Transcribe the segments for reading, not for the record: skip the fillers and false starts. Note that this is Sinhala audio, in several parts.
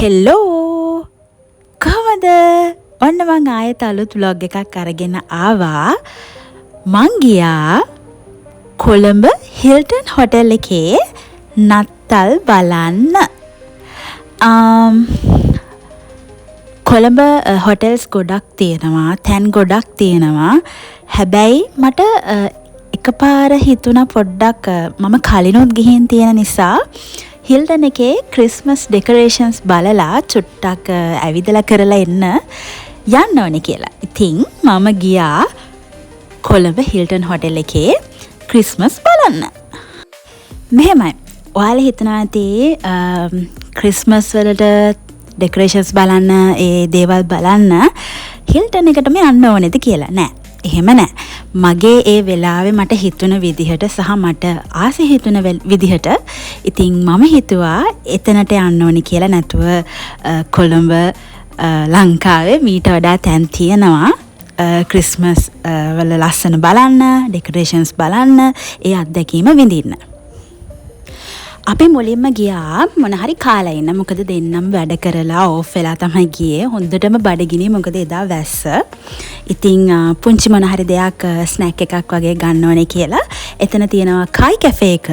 හෙල්ලෝ කොහමද? ඔන්න මං ආයෙත් අලුත් vlog එකක් අරගෙන ආවා. මං ගියා කොළඹ හිල්ටන් හොටෙල් එකේ නත්තල් බලන්න. කොළඹ හොටෙල්ස් ගොඩක් තියෙනවා, තැන් ගොඩක් තියෙනවා. හැබැයි මට එකපාර හිතුණා පොඩ්ඩක් මම කලිනුත් ගිහින් තියෙන නිසා හිල්ටන් එකේ ක්‍රිස්මස් ඩෙකොරේෂන්ස් බලලා චුට්ටක් ඇවිදලා කරලා එන්න යන්න ඕනේ කියලා. ඉතින් මම ගියා කොළඹ හිල්ටන් හොටෙල් එකේ ක්‍රිස්මස් බලන්න. මෙහෙමයි. ඔයාලා හිතනවා ඇති ක්‍රිස්මස් වලට ඩෙකොරේෂන්ස් බලන්න, ඒ දේවල් බලන්න හිල්ටන් එකටම යන්න ඕනේද කියලා. නෑ. එහෙම නෑ. මගේ ඒ වෙලාවේ මට හිතුණ විදිහට සහ මට ආසෙ හිතුණ විදිහට ඉතින් මම හිතුවා එතනට යන්න ඕනි කියලා. නැතුව කොළඹ ලංකාවේ මීට වඩා තැන් තියෙනවා ක්‍රිස්මස් වල ලස්සන බලන්න, ඩෙකොරේෂන්ස් බලන්න, ඒ අත්දැකීම විඳින්න. අපි මුලින්ම ගියා මොන හරි කාලා ඉන්න. මොකද දෙන්නම් වැඩ කරලා ඕෆ් වෙලා තමයි ගියේ. හොඳටම බඩගිනි. මොකද එදා වැස්ස. ඉතින් පුංචි මොන හරි දෙයක් ස්නැක් එකක් වගේ ගන්න ඕනේ කියලා එතන තියෙනවා කයි කැෆේ එක.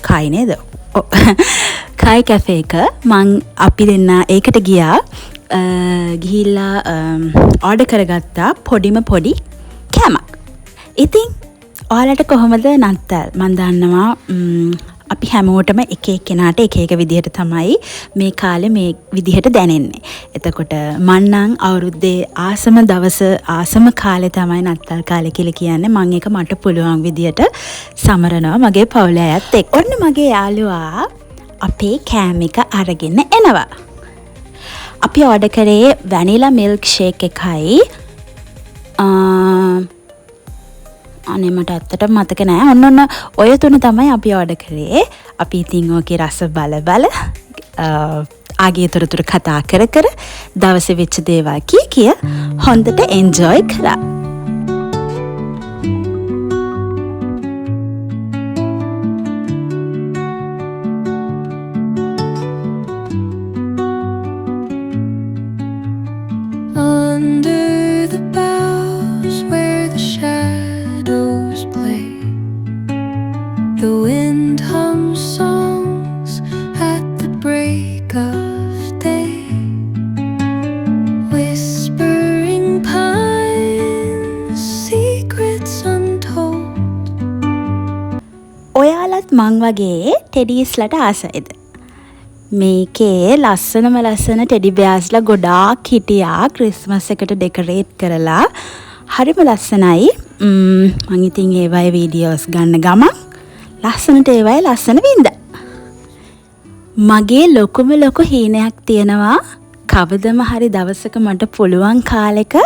කයි නේද? කයි කැෆේ එක. අපි දෙන්න ඒකට ගියා. ගිහිල්ලා ඕඩර් කරගත්තා පොඩිම පොඩි කෑමක්. ඉතින් ඔයාලට කොහොමද නත්තල්? මන් දන්නවා අපි හැමෝටම එක එක්කෙනාට එක එක විදිහට තමයි මේ කාලේ මේ විදිහට දැනෙන්නේ. එතකොට මං නම් අවුරුද්දේ ආසම දවස ආසම කාලේ තමයි නත්තල් කාලේ කියලා කියන්නේ. මං ඒක මට පුළුවන් විදිහට සමරනවා මගේ පවුලේ අයත් එක්ක. ඔන්න මගේ යාළුවා අපේ කෑම එක අරගෙන එනවා. අපි ඕඩර් කරේ වැනිලා මිල්ක් ෂේක් එකයි. අනේ මට ඇත්තටම මතක නෑ. ඔන්න ඔය තුන තමයි අපි ඕඩර් කරේ. අපි ඉතින් ඕකේ රස බල ආගේ තොරතුරු කතා කර දවසේ වෙච්ච දේවල් කිය හොඳට එන්ජොයි කරා. The wind hums songs at the break of day, whispering pines, secrets untold. ඔයාලත් මං වගේ ටෙඩීස්ලට ආසයිද? මේකේ ලස්සන ටෙඩි බෙයාස්ලා ගොඩාක් හිටියා ක්‍රිස්මස් එකට ඩෙකොරේට් කරලා. හරිම ලස්සනයි. මං ඉතින් ඒවයි වීඩියෝස් ගන්න ගමන් ලස්සනට ඒවයි ලස්සන වින්ද. මගේ ලොකුම ලොකු හීනයක් තියෙනවා. කවදම හරි දවසක මට පුළුවන් කාලෙක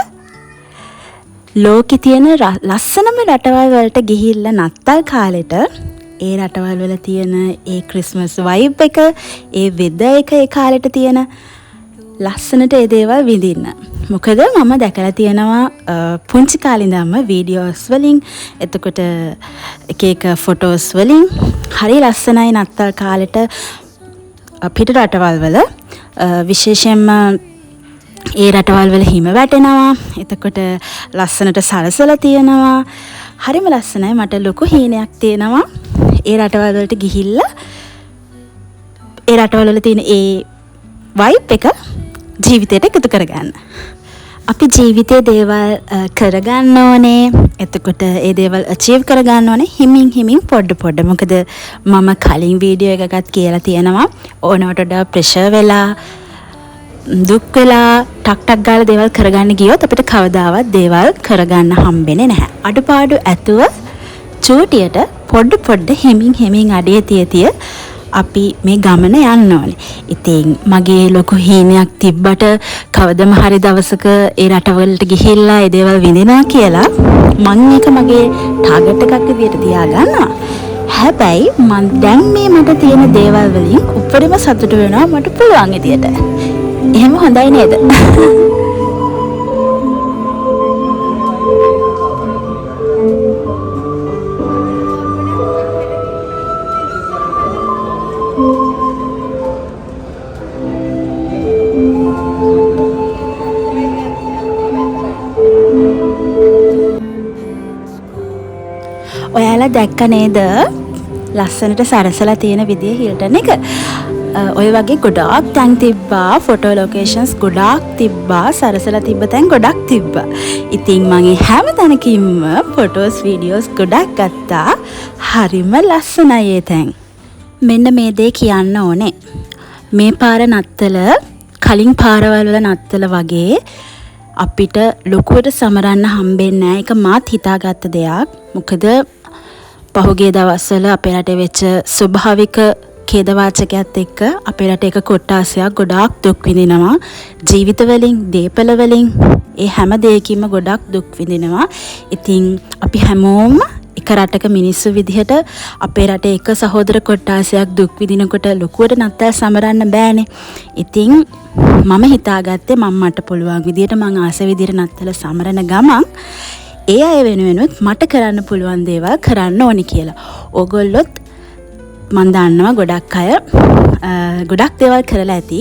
ලෝකෙ තියෙන ලස්සනම රටවල් වලට ගිහිල්ලා නත්තල් කාලෙට ඒ රටවල් වල තියෙන ඒ ක්‍රිස්මස් වයිබ් එක, ඒ වෙදර් එක ඒ කාලෙට තියෙන ලස්සනට ඒ දේවල් විඳින්න. මොකද මම දැකලා තියෙනවා පුංචි කාලේ ඉඳන්ම වීඩියෝස් වලින්, එතකොට එක ෆොටෝස් වලින් හරි ලස්සනයි නත්තල් කාලෙට පිට රටවල් වල. විශේෂයෙන්ම ඒ රටවල් වල හිම වැටෙනවා. එතකොට ලස්සනට සලසලා තියෙනවා. හරිම ලස්සනයි. මට ලොකු හීනයක් තියෙනවා ඒ රටවල් වලට ගිහිල්ලා ඒ රටවල් වල තියෙන ඒ වයිබ් එක ජීවිතයට එකතු කරගන්න. අපි ජීවිතයේ දේවල් කරගන්න ඕනේ. එතකොට ඒ දේවල් අචීව් කරගන්න ඕනේ හිමින් පොඩ. මොකද මම කලින් වීඩියෝ එකකත් කියලා තියෙනවා ඕනවට වඩා ප්‍රෙෂර් වෙලා දුක් වෙලා ටක් ගාලා දේවල් කරගන්න ගියොත් අපිට කවදාවත් දේවල් කරගන්න හම්බෙන්නේ නැහැ. අඩුපාඩු ඇතුව චූටියට පොඩ හිමින් අඩිය තිය අපි මේ ගමන යන්න ඕනේ. ඉතින් මගේ ලොකු හීනයක් තිබ්බට කවදම හරි දවසක ඒ රටවලට ගිහිල්ලා ඒ දේවල් විඳිනවා කියලා මම ඒක මගේ ටාගට් එකක් විදියට තියාගන්නවා. හැබැයි මම දැන් මේ මට තියෙන දේවල් වලින් උඩරිම සතුට වෙනවා මට පුළුවන් විදියට. එහෙම හොඳයි නේද? දැක්ක නේද? ලස්සනට සරසලා තියෙන විදිය හිල්ටන් එක. ඔය වගේ ගොඩාක් තැන් තිබ්බා, ෆොටෝ ලොකේෂන්ස් ගොඩාක් තිබ්බා, සරසලා තිබ්බ තැන් ගොඩක් තිබ්බා. ඉතින් මගේ හැම තැනකින්ම ෆොටෝස් වීඩියෝස් ගොඩක් ගත්තා. හරිම ලස්සනයි ඒ තැන්. මෙන්න මේ දේ කියන්න ඕනේ. මේ පාර නත්තල කලින් පාරවල් වල නත්තල වගේ අපිට ලොකුවට සමරන්න හම්බෙන්නේ නැහැ. ඒක මාත් හිතාගත්ත දෙයක්. මොකද පහුගිය දවස්වල අපේ රටේ වෙච්ච ස්වභාවික ඛේදවාචකයත් එක්ක අපේ රටේ එක කොට්ටාසයක් ගොඩාක් දුක් විඳිනවා. ජීවිත වලින්, දේපල වලින්, ඒ හැම දෙයකින්ම ගොඩක් දුක් විඳිනවා. ඉතින් අපි හැමෝම එක රටක මිනිස්සු විදිහට අපේ රටේ එක සහෝදර කොට්ටාසයක් දුක් විඳිනකොට ලොකුවට නත්තල් සමරන්න බෑනේ. ඉතින් මම හිතාගත්තේ මට පුළුවන් විදිහට මං ආස විදිහට නත්තල සමරන ගමන් ඒ අය වෙනුවෙනුත් මට කරන්න පුළුවන් දේවල් කරන්න ඕනි කියලා. ඕගොල්ලොත් මන් දන්නවා ගොඩක් අය ගොඩක් දේවල් කරලා ඇති.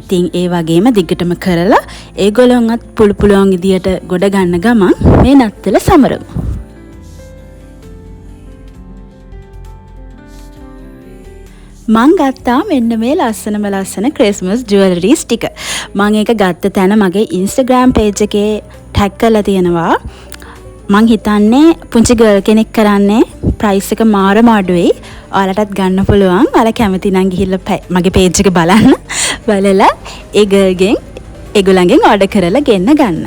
ඉතින් ඒ වගේම දිගටම කරලා ඒගොල්ලොන්වත් පුළුවන් විදියට ගොඩ ගන්න ගමන් මේ නත්තල සමරමු. මං ගත්තා මෙන්න මේ ලස්සන ක්‍රිස්මස් ජුවලරීස් ටික. මං ඒක ගත්ත තැන මගේ Instagram page එකේ ටැග් කරලා තියෙනවා. මං හිතන්නේ පුංචි ගර්ල් කෙනෙක් කරන්නේ ප්‍රයිස් එක මාරම අඩුයි. ඔයාලටත් ගන්න පුළුවන්. ඔයාලා කැමති නම් ගිහිල්ලා මගේ page එක බලන්න. බලලා ඒ ගර්ල්ගෙන් ඒගොල්ලන්ගෙන් ඕඩර් කරලා ගෙන්න ගන්න.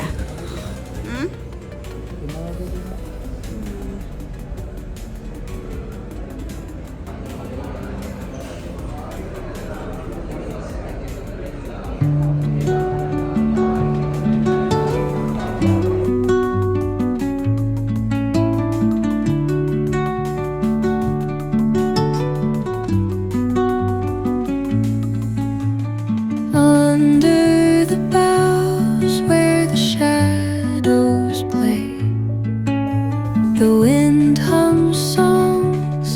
Under the boughs where the shadows play, the wind hums songs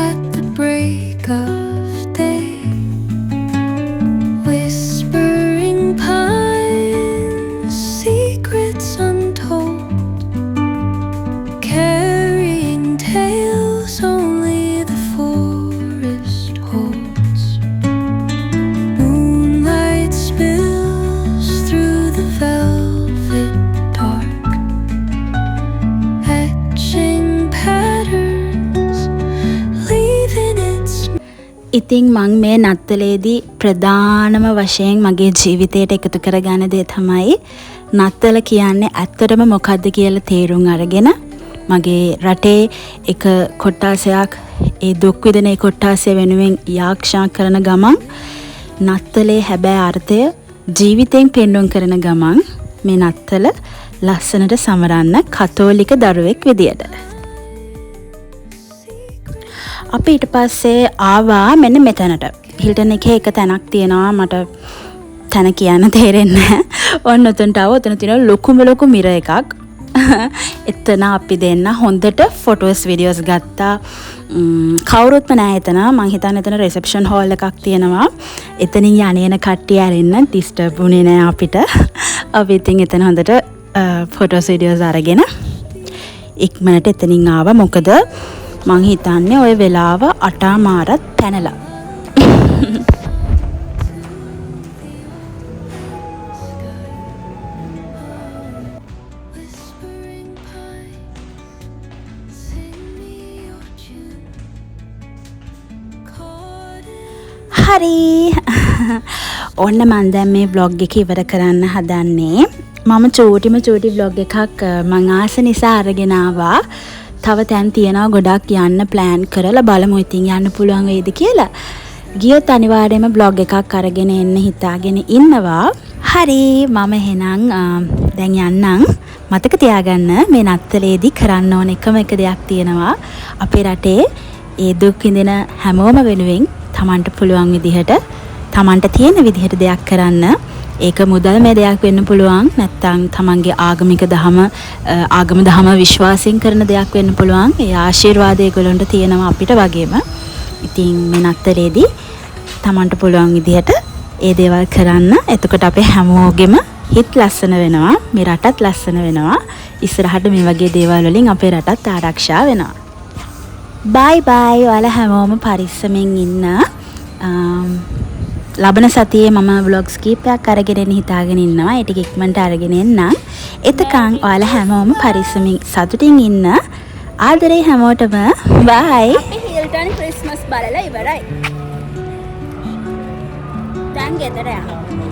at the break of day. Whispering pines, secrets untold, carrying tales only the forest holds. Moonlight spills through the velvet dark, etching patterns, leaving its ඉතින් මං මේ නත්තලේදී ප්‍රධානම වශයෙන් මගේ ජීවිතයට එකතු කරගන්න දේ තමයි නත්තල කියන්නේ ඇත්තටම මොකද්ද කියලා තේරුම් අරගෙන මගේ රටේ එක කොට්ටාසයක් ඒ දුක් විඳින ඒ කොට්ටාසය වෙනුවෙන් යාක්ෂා කරන ගමන් නත්තලේ හැබෑ අර්ථය ජීවිතෙන් පෙන්වන්න කරන ගමන් මේ නත්තල ලස්සනට සමරන්න කතෝලික දරුවෙක් විදියට. අපි ඊට පස්සේ ආවා මෙන්න මෙතනට. හිල්ටන් එකේ එක තැනක් තියෙනවා මට තැන කියන්න තේරෙන්නේ නැහැ. ඔන්න උතන්ට ආව උතන තියෙන ලොකු මිර එකක්. එතන අපි දෙන්න හොඳට ෆොටෝස් වීඩියෝස් ගත්තා. කවුරුත්ම නැහැ එතන. මං හිතන්නේ එතන රිසෙප්ෂන් හෝල් එකක් තියෙනවා. එතනින් යන්නේන කට්ටිය ඇරෙන්න ඩිස්ටර්බ් වුණේ නැහැ අපිට. අපි ඉතින් එතන හොඳට ෆොටෝස් වීඩියෝස් අරගෙන ඉක්මනට එතනින් ආවා. මොකද මං හිතන්නේ ওই වෙලාව 8 මාරත් පැනලා. whispering pines, sing me your tune. Caught in හරි. ඔන්න මම දැන් මේ vlog එක ඉවර කරන්න හදන්නේ. මම චූටි vlog එකක් මං ආස නිසා අරගෙන ආවා. තව තැන් තියෙනවා ගොඩක් යන්න ප්ලෑන් කරලා බලමු ඉතින් යන්න පුළුවන් වේද කියලා. ගියොත් අනිවාර්යයෙන්ම vlog එකක් අරගෙන එන්න හිතාගෙන ඉන්නවා. හරි මම එහෙනම් දැන් යන්නම්. මතක තියාගන්න මේ නත්තලේදී කරන්න ඕන එකම එක දෙයක් තියෙනවා. අපේ රටේ ඒ දුක් විඳින හැමෝම වෙනුවෙන් Tamanට පුළුවන් විදිහට Tamanට තියෙන විදිහට දෙයක් කරන්න. ඒක මුදල් මේ දෙයක් වෙන්න පුළුවන්. නැත්නම් Tamanගේ ආගමික ආගම දහම විශ්වාසයෙන් කරන දෙයක් වෙන්න පුළුවන්. ඒ ආශිර්වාදය ඒගොල්ලන්ට තියෙනවා අපිට වගේම. ඉතින් මේ නත්තරේදී Tamanට පුළුවන් විදිහට ඒ දේවල් කරන්න. එතකොට අපේ හැමෝගෙම හිත ලස්සන වෙනවා. මේ රටත් ලස්සන වෙනවා. ඉස්සරහට මේ වගේ දේවල් වලින් අපේ රටත් ආරක්ෂා වෙනවා. බයි බයි. ඔයාලා හැමෝම පරිස්සමෙන් ඉන්න. ලබන සතියේ මම vlogs කීපයක් අරගෙන එන්න හිතාගෙන ඉන්නවා. ඒ ටික ඉක්මනට අරගෙන එන්නම්. එතකන් ඔයාලා හැමෝම පරිස්සමින් සතුටින් ඉන්න. ආදරේ හැමෝටම. බයි. අපි හිල්ටන් ක්‍රිස්මස් බලලා ඉවරයි. දැන් ගෙදර යනවා.